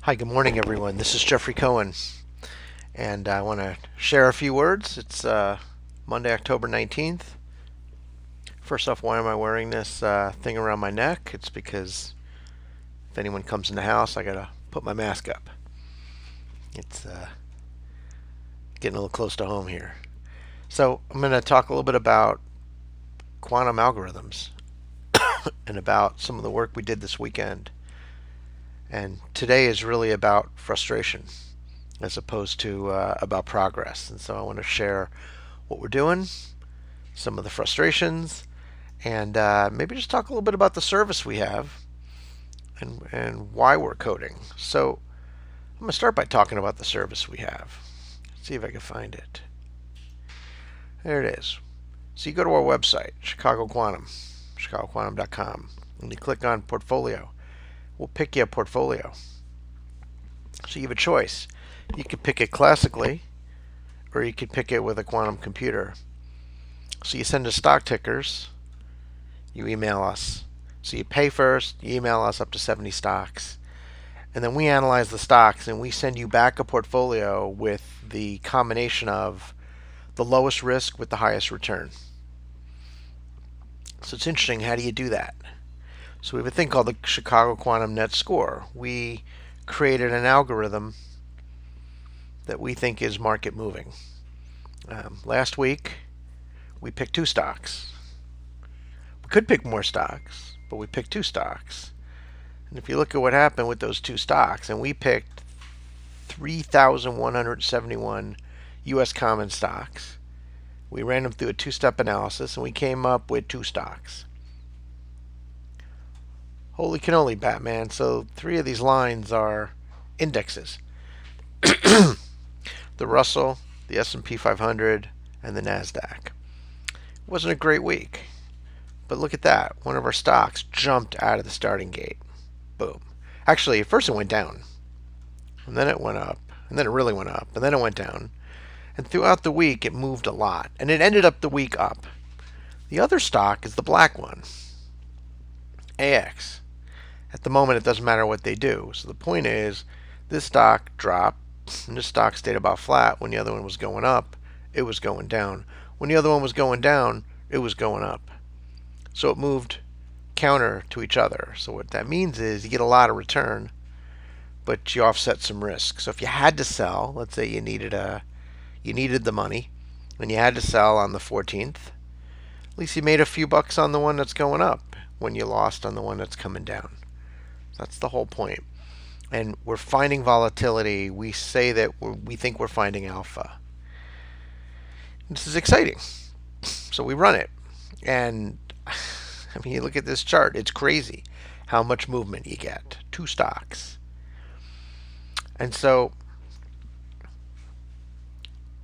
Hi, good morning, everyone. This is Jeffrey Cohen, and I want to share a few words. It's Monday, October 19th. First off, why am I wearing this thing around my neck? It's because if anyone comes in the house, I got to put my mask up. It's getting a little close to home here. So, I'm going to talk a little bit about quantum algorithms and about some of the work we did this weekend. And today is really about frustration as opposed to about progress. And so I want to share what we're doing, some of the frustrations, and maybe just talk a little bit about the service we have and why we're coding. So I'm going to start by talking about the service we have. Let's see if I can find it. There it is. So you go to our website, Chicago Quantum, chicagoquantum.com, and you click on Portfolio. We'll pick you a portfolio. So you have a choice. You could pick it classically, or you could pick it with a quantum computer. So you send us stock tickers, you email us. So you pay first, you email us up to 70 stocks. And then we analyze the stocks and we send you back a portfolio with the combination of the lowest risk with the highest return. So it's interesting, how do you do that? So we have a thing called the Chicago Quantum Net Score. We created an algorithm that we think is market moving. Last week, we picked two stocks. We could pick more stocks, but we picked two stocks. And if you look at what happened with those two stocks, and we picked 3,171 U.S. common stocks, we ran them through a two-step analysis, and we came up with two stocks. Holy cannoli, Batman. So three of these lines are indexes. The Russell, the S&P 500, and the NASDAQ. It wasn't a great week. But look at that. One of our stocks jumped out of the starting gate. Boom. Actually, at first it went down. And then it went up. And then it really went up. And then it went down. And throughout the week, it moved a lot. And it ended up the week up. The other stock is the black one. AX. At the moment, it doesn't matter what they do. So the point is, this stock dropped, and this stock stayed about flat. When the other one was going up, it was going down. When the other one was going down, it was going up. So it moved counter to each other. So what that means is you get a lot of return, but you offset some risk. So if you had to sell, let's say you needed the money, and you had to sell on the 14th, at least you made a few bucks on the one that's going up when you lost on the one that's coming down. That's the whole point. And we're finding volatility. We say that we think we're finding alpha. This is exciting. So we run it. And I mean, you look at this chart. It's crazy how much movement you get. Two stocks. And so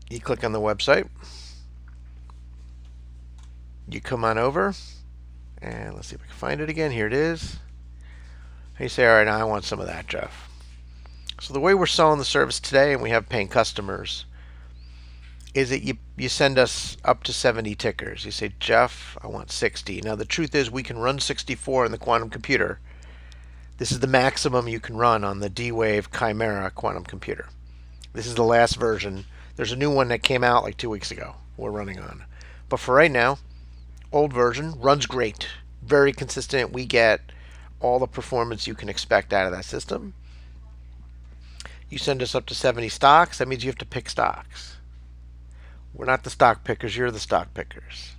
you click on the website. You come on over. And let's see if I can find it again. Here it is. And you say, all right, now I want some of that, Jeff. So the way we're selling the service today, and we have paying customers, is that you send us up to 70 tickers. You say, Jeff, I want 60. Now the truth is we can run 64 in the quantum computer. This is the maximum you can run on the D-Wave Chimera quantum computer. This is the last version. There's a new one that came out like 2 weeks ago we're running on. But for right now, old version runs great. Very consistent. We get all the performance you can expect out of that system. You send us up to 70 stocks. That means you have to pick stocks. We're not the stock pickers. You're the stock pickers.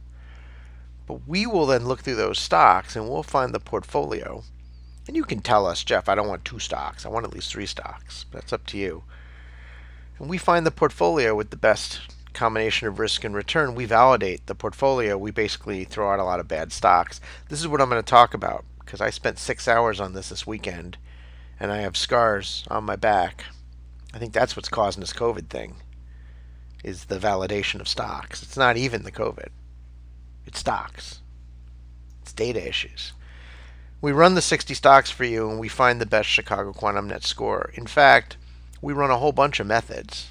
But we will then look through those stocks and we'll find the portfolio. And you can tell us, Jeff, I don't want two stocks. I want at least three stocks. That's up to you. And we find the portfolio with the best combination of risk and return. We validate the portfolio. We basically throw out a lot of bad stocks. This is what I'm going to talk about, because I spent 6 hours on this weekend, and I have scars on my back. I think that's what's causing this COVID thing, is the validation of stocks. It's not even the COVID. It's stocks. It's data issues. We run the 60 stocks for you, and we find the best Chicago Quantum Net Score. In fact, we run a whole bunch of methods.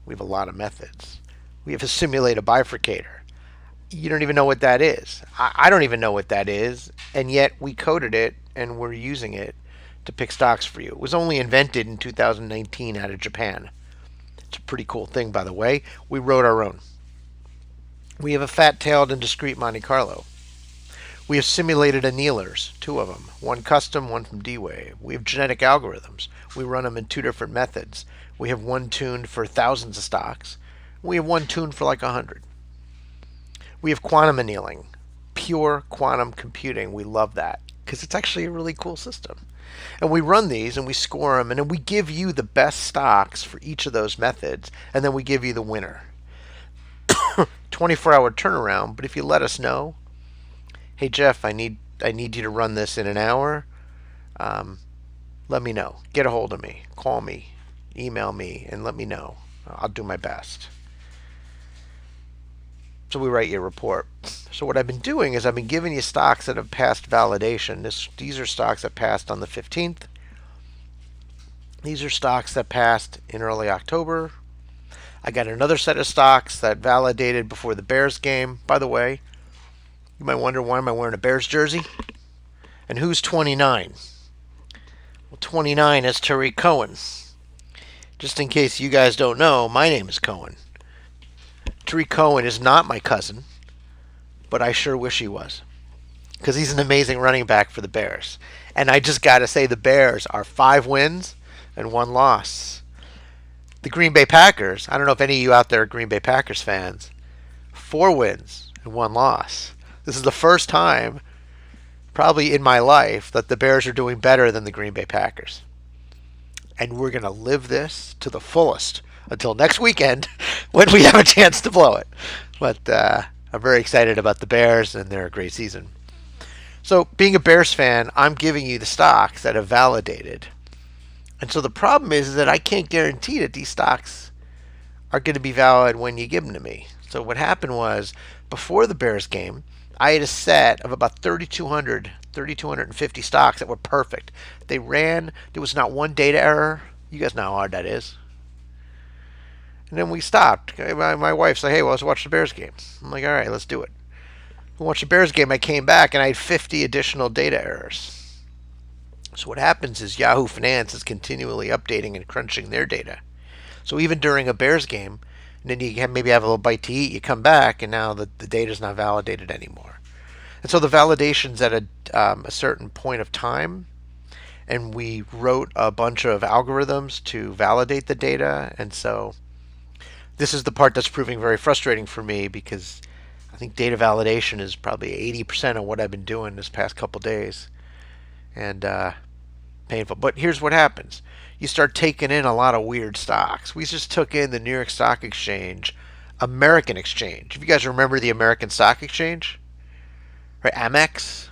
We have a lot of methods. We have a simulated bifurcator. You don't even know what that is. I don't even know what that is, and yet we coded it, and we're using it to pick stocks for you. It was only invented in 2019 out of Japan. It's a pretty cool thing, by the way. We wrote our own. We have a fat-tailed and discrete Monte Carlo. We have simulated annealers, 2 of them, one custom, one from D-Wave. We have genetic algorithms. We run them in 2 different methods. We have one tuned for thousands of stocks. We have one tuned for like 100. We have quantum annealing, pure quantum computing. We love that because it's actually a really cool system. And we run these and we score them, and then we give you the best stocks for each of those methods, and then we give you the winner. 24-hour turnaround, but if you let us know, hey Jeff, I need you to run this in an hour, let me know. Get a hold of me. Call me. Email me and let me know. I'll do my best. So we write you a report. So what I've been doing is I've been giving you stocks that have passed validation. These are stocks that passed on the 15th. These are stocks that passed in early October. I got another set of stocks that validated before the Bears game. By the way, you might wonder, why am I wearing a Bears jersey? And who's 29? Well, 29 is Tariq Cohen. Just in case you guys don't know, my name is Cohen. Tariq Cohen is not my cousin, but I sure wish he was, because he's an amazing running back for the Bears. And I just got to say, the Bears are 5 wins and 1 loss. The Green Bay Packers, I don't know if any of you out there are Green Bay Packers fans, 4 wins and 1 loss. This is the first time, probably in my life, that the Bears are doing better than the Green Bay Packers. And we're going to live this to the fullest until next weekend when we have a chance to blow it. But I'm very excited about the Bears, and they're a great season. So being a Bears fan, I'm giving you the stocks that have validated. And so the problem is that I can't guarantee that these stocks are going to be valid when you give them to me. So what happened was, before the Bears game, I had a set of about 3,250 stocks that were perfect. They ran, there was not one data error. You guys know how hard that is. And then we stopped. My wife's like, hey, well, let's watch the Bears game. I'm like, all right, let's do it. We watched the Bears game. I came back and I had 50 additional data errors. So what happens is Yahoo Finance is continually updating and crunching their data. So even during a Bears game, and then you maybe have a little bite to eat, you come back, and now the data is not validated anymore. And so the validation's at a certain point of time, and we wrote a bunch of algorithms to validate the data. And so this is the part that's proving very frustrating for me, because I think data validation is probably 80% of what I've been doing this past couple days. And painful. But here's what happens. You start taking in a lot of weird stocks. We just took in the New York Stock Exchange, American Exchange. If you guys remember the American Stock Exchange, right? Amex.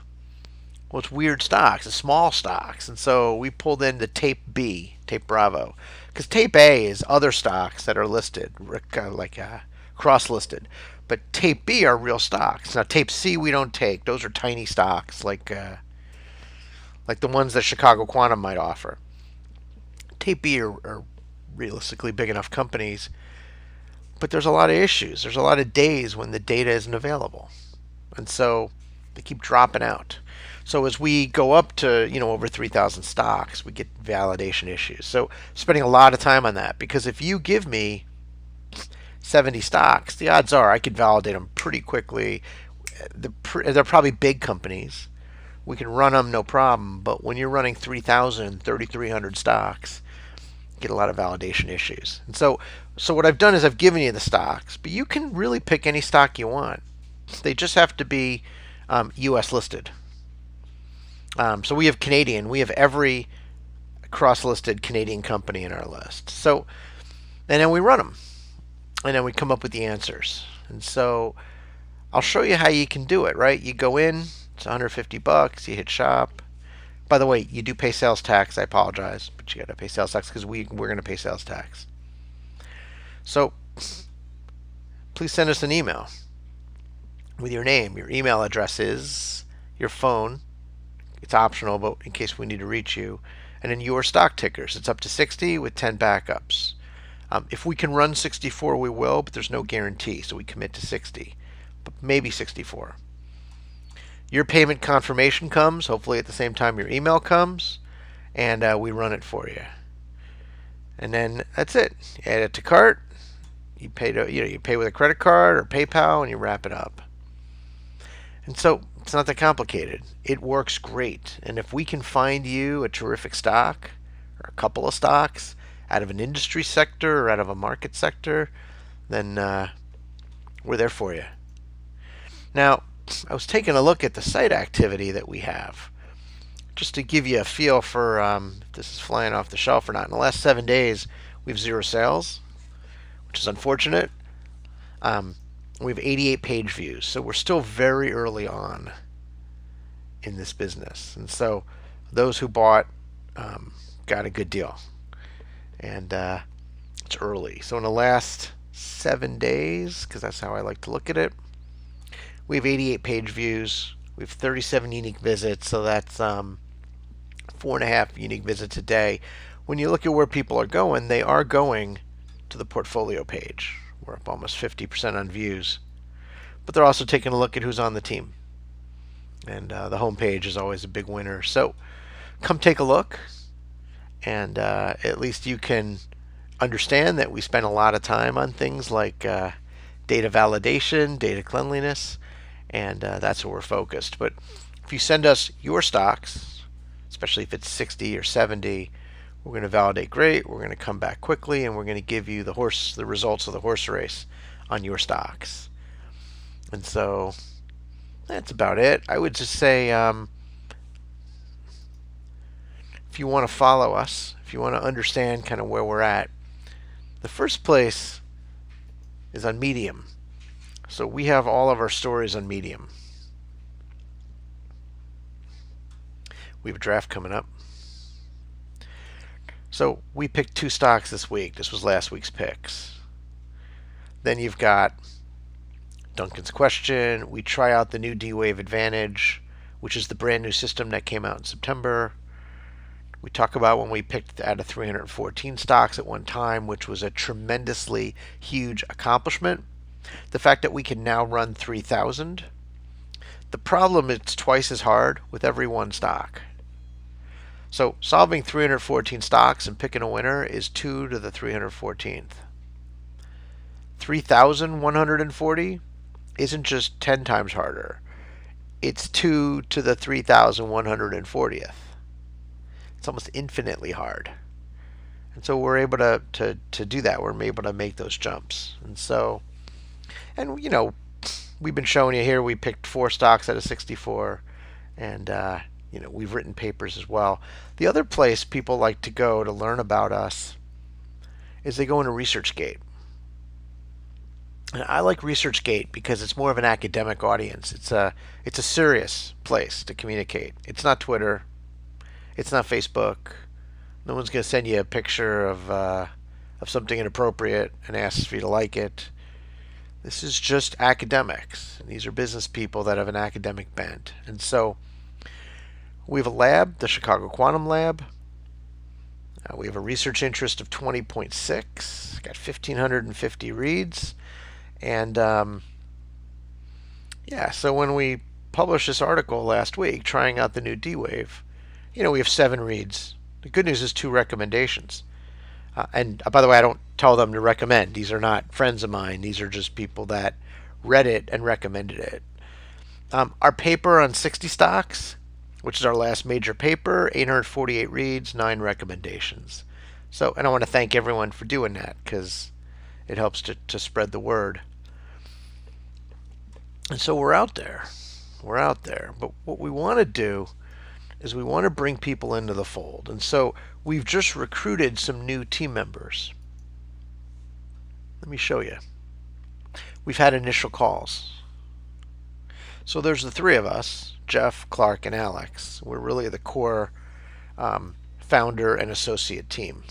Well, it's weird stocks, it's small stocks. And so we pulled in the Tape B, Tape Bravo. Because Tape A is other stocks that are listed, kind of like cross-listed. But Tape B are real stocks. Now, Tape C we don't take. Those are tiny stocks, like the ones that Chicago Quantum might offer. Tape B are realistically big enough companies, but there's a lot of issues. There's a lot of days when the data isn't available, and so they keep dropping out. So as we go up to over 3,000 stocks, we get validation issues. So spending a lot of time on that, because if you give me 70 stocks, the odds are I could validate them pretty quickly. They're probably big companies. We can run them no problem, but when you're running 3,000, 3,300 stocks, you get a lot of validation issues. And so what I've done is I've given you the stocks, but you can really pick any stock you want. They just have to be U.S. listed. So we have Canadian. We have every cross-listed Canadian company in our list. So, and then we run them, and then we come up with the answers. And so I'll show you how you can do it. Right? You go in. It's $150. You hit shop. By the way, you do pay sales tax. I apologize, but you got to pay sales tax because we're going to pay sales tax. So please send us an email with your name. Your email address is your phone. It's optional, but in case we need to reach you. And then your stock tickers. It's up to 60 with 10 backups. If we can run 64, we will, but there's no guarantee, so we commit to 60, but maybe 64. Your payment confirmation comes, hopefully at the same time your email comes, and we run it for you. And then that's it. You add it to cart. You pay with a credit card or PayPal, and you wrap it up. And so it's not that complicated. It works great. And if we can find you a terrific stock or a couple of stocks out of an industry sector or out of a market sector, then we're there for you. Now, I was taking a look at the site activity that we have, just to give you a feel for if this is flying off the shelf or not. In the last 7 days, we have 0 sales, which is unfortunate. We have 88 page views, so we're still very early on in this business. And so those who bought got a good deal. And it's early. So in the last 7 days, because that's how I like to look at it, we have 88 page views. We have 37 unique visits, so that's 4.5 unique visits a day. When you look at where people are going, they are going to the portfolio page. We're up almost 50% on views. But they're also taking a look at who's on the team. And the home page is always a big winner. So come take a look. And at least you can understand that we spend a lot of time on things like data validation, data cleanliness, and that's where we're focused. But if you send us your stocks, especially if it's 60 or 70, we're going to validate great. We're going to come back quickly, and we're going to give you the results of the horse race on your stocks. And so that's about it. I would just say if you want to follow us, if you want to understand kind of where we're at, the first place is on Medium. So we have all of our stories on Medium. We have a draft coming up. So we picked 2 stocks this week. This was last week's picks. Then you've got Duncan's question. We try out the new D-Wave Advantage, which is the brand new system that came out in September. We talk about when we picked out of 314 stocks at one time, which was a tremendously huge accomplishment. The fact that we can now run 3,000. The problem is it's twice as hard with every one stock. So solving 314 stocks and picking a winner is 2 to the 314th. 3,140 isn't just 10 times harder. It's 2 to the 3,140th. It's almost infinitely hard. And so we're able to do that. We're able to make those jumps. And so, and you know, we've been showing you here, we picked 4 stocks out of 64. And, you know, we've written papers as well. The other place people like to go to learn about us is they go into ResearchGate. And I like ResearchGate because it's more of an academic audience. It's a serious place to communicate. It's not Twitter. It's not Facebook. No one's going to send you a picture of something inappropriate and ask for you to like it. This is just academics. And these are business people that have an academic bent. And so we have a lab, the Chicago Quantum Lab. We have a research interest of 20.6. Got 1,550 reads. And yeah, so when we published this article last week, trying out the new D-Wave, you know, we have 7 reads. The good news is 2 recommendations. And by the way, I don't tell them to recommend. These are not friends of mine. These are just people that read it and recommended it. Our paper on 60 stocks, which is our last major paper, 848 reads, 9 recommendations. So, and I want to thank everyone for doing that because it helps to spread the word. And so we're out there. We're out there. But what we want to do is we want to bring people into the fold. And so we've just recruited some new team members. Let me show you. We've had initial calls. So there's the 3 of us, Jeff, Clark, and Alex. We're really the core founder and associate team.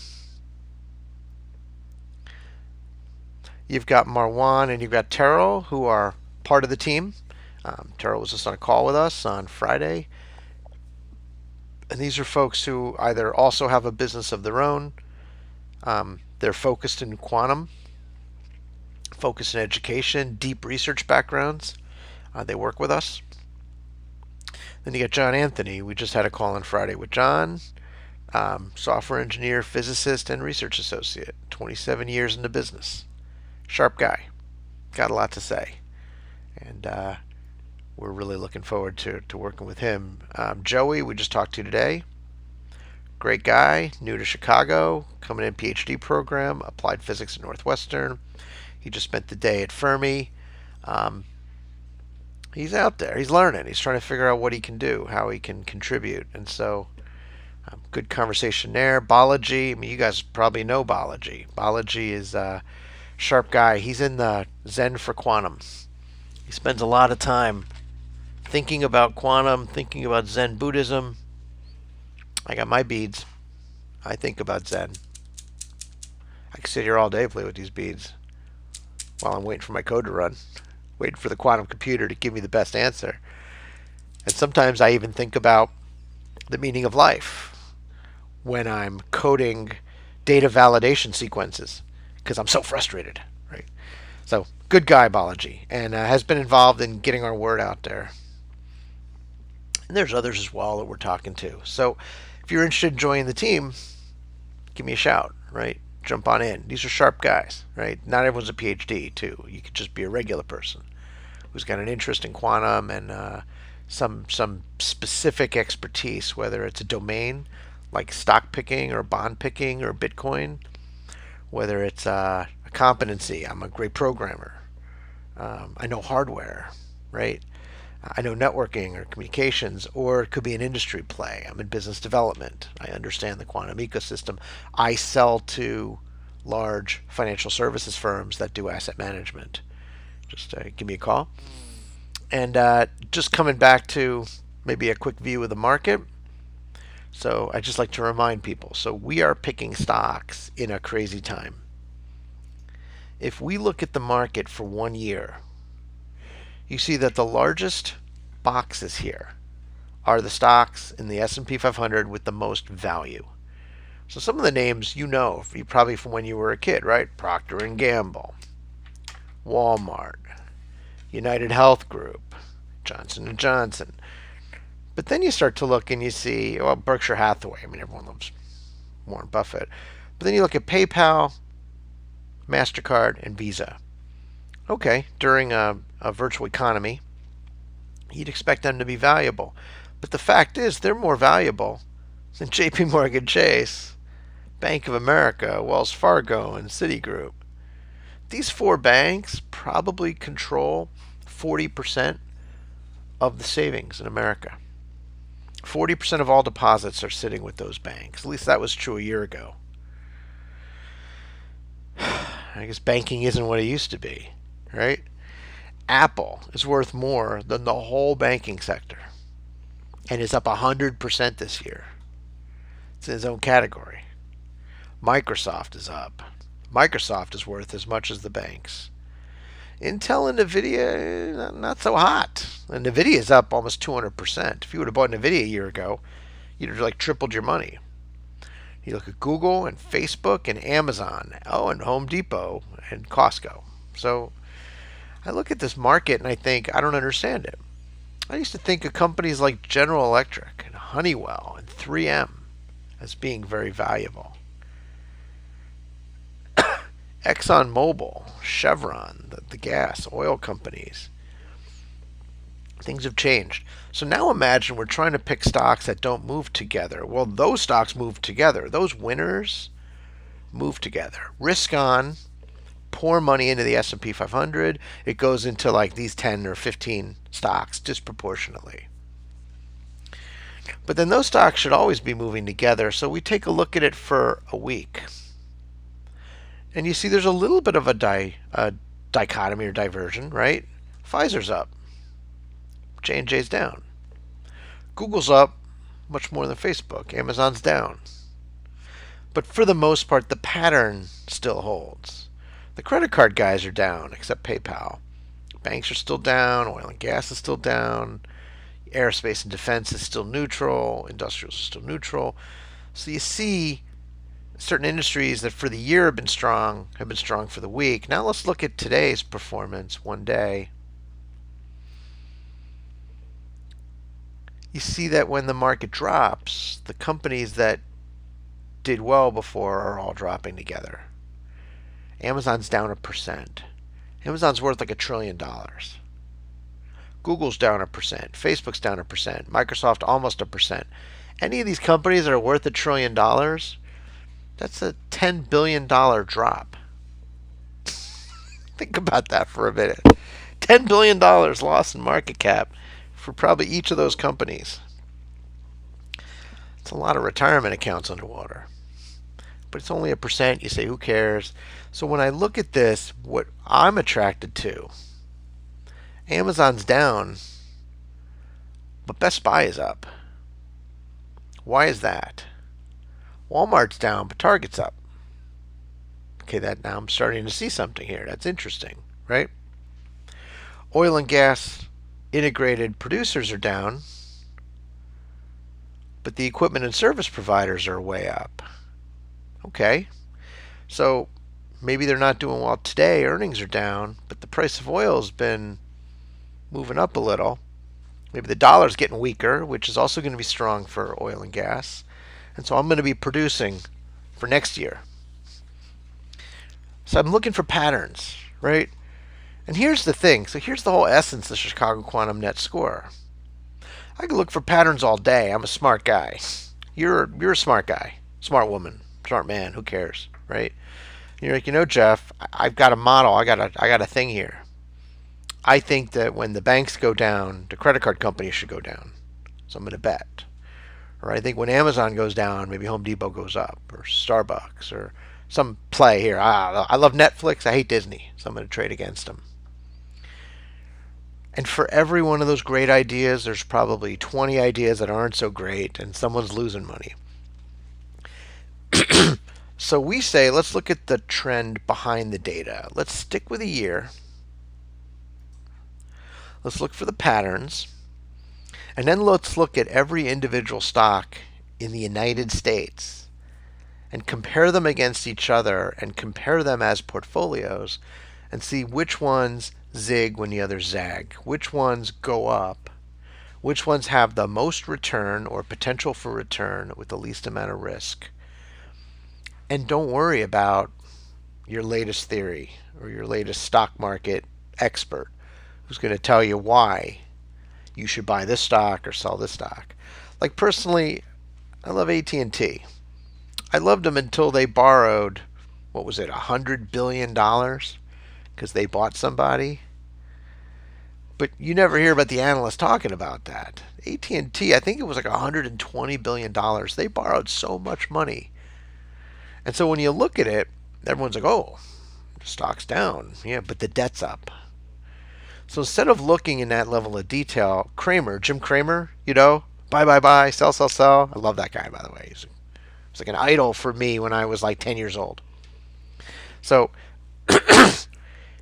You've got Marwan and you've got Terrell, who are part of the team. Terrell was just on a call with us on Friday. And these are folks who either also have a business of their own, they're focused in quantum, focused in education, deep research backgrounds. They work with us. Then you got John Anthony. We just had a call on Friday with John. Software engineer, physicist, and research associate. 27 years in the business. Sharp guy. Got a lot to say. And we're really looking forward to working with him. Joey, we just talked to today. Great guy, new to Chicago, coming in PhD program, applied physics at Northwestern. He just spent the day at Fermi. He's out there. He's learning. He's trying to figure out what he can do, how he can contribute. And so, good conversation there. Balaji, I mean, you guys probably know Balaji. Balaji is a sharp guy. He's in the Zen for Quantum. He spends a lot of time thinking about quantum, thinking about Zen Buddhism. I got my beads. I think about Zen. I can sit here all day and play with these beads while I'm waiting for my code to run, waiting for the quantum computer to give me the best answer. And sometimes I even think about the meaning of life when I'm coding data validation sequences because I'm so frustrated, right? So, good guy, Balaji, and has been involved in getting our word out there. And there's others as well that we're talking to. So, if you're interested in joining the team, give me a shout, right? Jump on in. These are sharp guys, right? Not everyone's a PhD, too. You could just be a regular person who's got an interest in quantum and some specific expertise, whether it's a domain like stock picking or bond picking or Bitcoin, whether it's a competency. I'm a great programmer. I know hardware, right? I know networking or communications, or it could be an industry play. I'm in business development. I understand the quantum ecosystem. I sell to large financial services firms that do asset management. Just give me a call. And just coming back to maybe a quick view of the market. So I just like to remind people. So we are picking stocks in a crazy time. If we look at the market for 1 year, you see that the largest boxes here are the stocks in the S&P 500 with the most value. So some of the names you know, probably from when you were a kid, right? Procter & Gamble, Walmart, United Health Group, Johnson & Johnson. But then you start to look and you see, well, Berkshire Hathaway. I mean, everyone loves Warren Buffett. But then you look at PayPal, MasterCard, and Visa. Okay, during a virtual economy, you'd expect them to be valuable. But the fact is, they're more valuable than JP Morgan Chase, Bank of America, Wells Fargo, and Citigroup. These four banks probably control 40% of the savings in America. 40% of all deposits are sitting with those banks. At least that was true a year ago. I guess banking isn't what it used to be, right? Apple is worth more than the whole banking sector and is up 100% this year. It's in its own category. Microsoft is up. Microsoft is worth as much as the banks. Intel and Nvidia, not so hot. And Nvidia is up almost 200%. If you would have bought Nvidia a year ago, you'd have like tripled your money. You look at Google and Facebook and Amazon, and Home Depot and Costco. So I look at this market and I think, I don't understand it. I used to think of companies like General Electric and Honeywell and 3M as being very valuable. ExxonMobil, Chevron, the gas, oil companies. Things have changed. So now imagine we're trying to pick stocks that don't move together. Well, those stocks move together. Those winners move together. Risk on, pour money into the S&P 500. It goes into like these 10 or 15 stocks disproportionately. But then those stocks should always be moving together. So we take a look at it for a week. And you see there's a little bit of a dichotomy or diversion, right? Pfizer's up. J&J's down. Google's up much more than Facebook. Amazon's down. But for the most part, the pattern still holds. The credit card guys are down, except PayPal. Banks are still down. Oil and gas is still down. Aerospace and defense is still neutral. Industrials is still neutral. So you see certain industries that for the year have been strong for the week. Now let's look at today's performance one day. You see that when the market drops, the companies that did well before are all dropping together. Amazon's down 1%. Amazon's worth like $1 trillion. Google's down 1%. Facebook's down 1%. Microsoft almost 1%. Any of these companies that are worth $1 trillion, that's a $10 billion drop. Think about that for a minute. $10 billion lost in market cap for probably each of those companies. It's a lot of retirement accounts underwater. But it's only 1%. You say, who cares? So when I look at this, what I'm attracted to, Amazon's down, but Best Buy is up. Why is that? Walmart's down, but Target's up. Okay, that now I'm starting to see something here. That's interesting, right? Oil and gas integrated producers are down, but the equipment and service providers are way up. Okay, so maybe they're not doing well today. Earnings are down, but the price of oil has been moving up a little. Maybe the dollar's getting weaker, which is also going to be strong for oil and gas. And so I'm going to be producing for next year. So I'm looking for patterns, right? And here's the thing. So here's the whole essence of the Chicago Quantum Net Score. I can look for patterns all day. I'm a smart guy. You're a smart guy, smart woman, smart man. Who cares, right? You're like, Jeff, I've got a model. I got a thing here. I think that when the banks go down, the credit card companies should go down. So I'm going to bet. Or I think when Amazon goes down, maybe Home Depot goes up, or Starbucks, or some play here. I love Netflix. I hate Disney, so I'm going to trade against them. And for every one of those great ideas, there's probably 20 ideas that aren't so great, and someone's losing money. So we say, let's look at the trend behind the data. Let's stick with a year. Let's look for the patterns. And then let's look at every individual stock in the United States and compare them against each other and compare them as portfolios and see which ones zig when the others zag, which ones go up, which ones have the most return or potential for return with the least amount of risk. And don't worry about your latest theory or your latest stock market expert who's going to tell you why you should buy this stock or sell this stock. Like personally, I love AT&T. I loved them until they borrowed, what was it, $100 billion because they bought somebody. But you never hear about the analysts talking about that. AT&T, I think it was like $120 billion. They borrowed so much money. And so when you look at it, everyone's like, oh, the stock's down. Yeah, but the debt's up. So instead of looking in that level of detail, Jim Cramer, buy, sell, sell, sell. I love that guy, by the way. He's like an idol for me when I was like 10 years old. So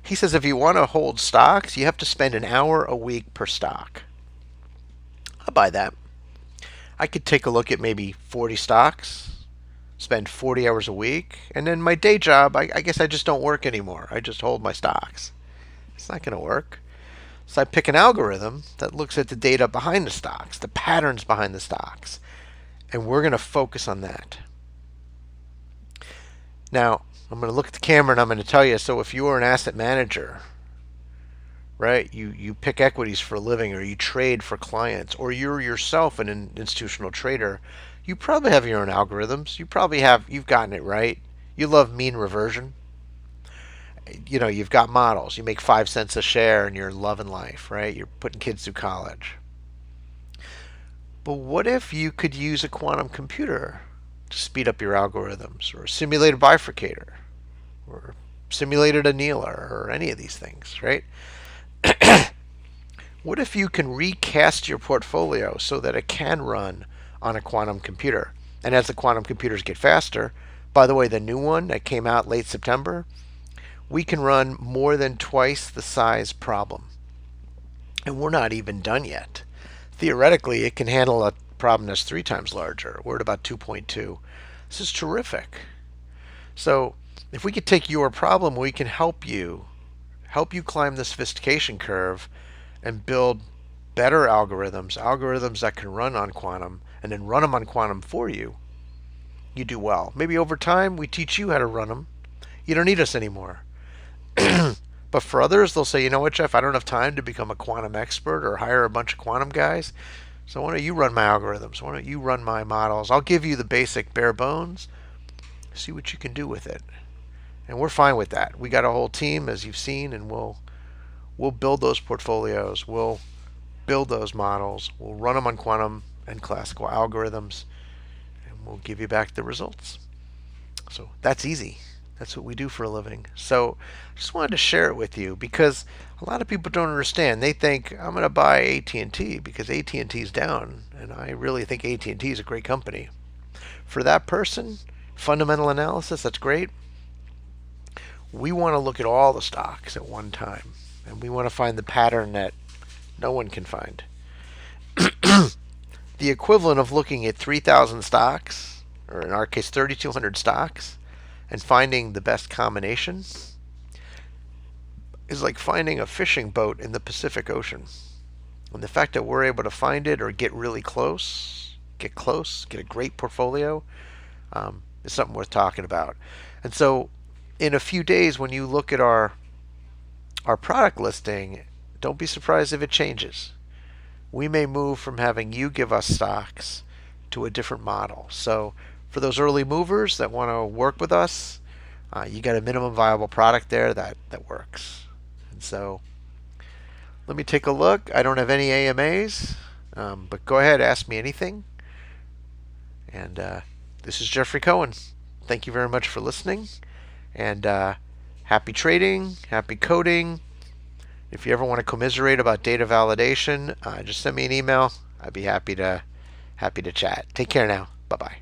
he says if you want to hold stocks, you have to spend an hour a week per stock. I'll buy that. I could take a look at maybe 40 stocks, spend 40 hours a week, and then my day job, I guess I just don't work anymore. I just hold my stocks. It's not going to work. So I pick an algorithm that looks at the data behind the stocks, the patterns behind the stocks, and we're going to focus on that. Now, I'm going to look at the camera and I'm going to tell you, so if you are an asset manager, right, you pick equities for a living or you trade for clients or you're yourself an institutional trader, you probably have your own algorithms. You've gotten it right. You love mean reversion. You've got models. You make 5 cents a share and you're loving life, right? You're putting kids through college. But what if you could use a quantum computer to speed up your algorithms, or a simulated bifurcator, or simulated annealer, or any of these things, right? What if you can recast your portfolio so that it can run on a quantum computer? And as the quantum computers get faster, by the way, the new one that came out late September, we can run more than twice the size problem. And we're not even done yet. Theoretically, it can handle a problem that's 3 times larger. We're at about 2.2. This is terrific. So if we could take your problem, we can help you climb the sophistication curve and build better algorithms that can run on quantum, and then run them on quantum for you. you do well. Maybe over time we teach you how to run them. You don't need us anymore. But for others, they'll say, you know what, Jeff, I don't have time to become a quantum expert or hire a bunch of quantum guys. So why don't you run my algorithms? Why don't you run my models? I'll give you the basic bare bones. See what you can do with it. And we're fine with that. We got a whole team, as you've seen, and we'll build those portfolios. We'll build those models. We'll run them on quantum and classical algorithms, and we'll give you back the results. So that's easy. That's what we do for a living. So I just wanted to share it with you because a lot of people don't understand. They think I'm going to buy AT&T because AT&T is down, and I really think AT&T is a great company. For that person, fundamental analysis, that's great. We want to look at all the stocks at one time, and we want to find the pattern that no one can find. The equivalent of looking at 3,000 stocks, or in our case 3,200 stocks, and finding the best combination is like finding a fishing boat in the Pacific Ocean. And the fact that we're able to find it or get really close, get a great portfolio, is something worth talking about. And so in a few days when you look at our product listing, don't be surprised if it changes. We may move from having you give us stocks to a different model. So for those early movers that want to work with us, you got a minimum viable product there that works. And so let me take a look. I don't have any AMAs, but go ahead, ask me anything. And this is Jeffrey Cohen. Thank you very much for listening. And happy trading, happy coding. If you ever want to commiserate about data validation, just send me an email. I'd be happy to chat. Take care now. Bye-bye.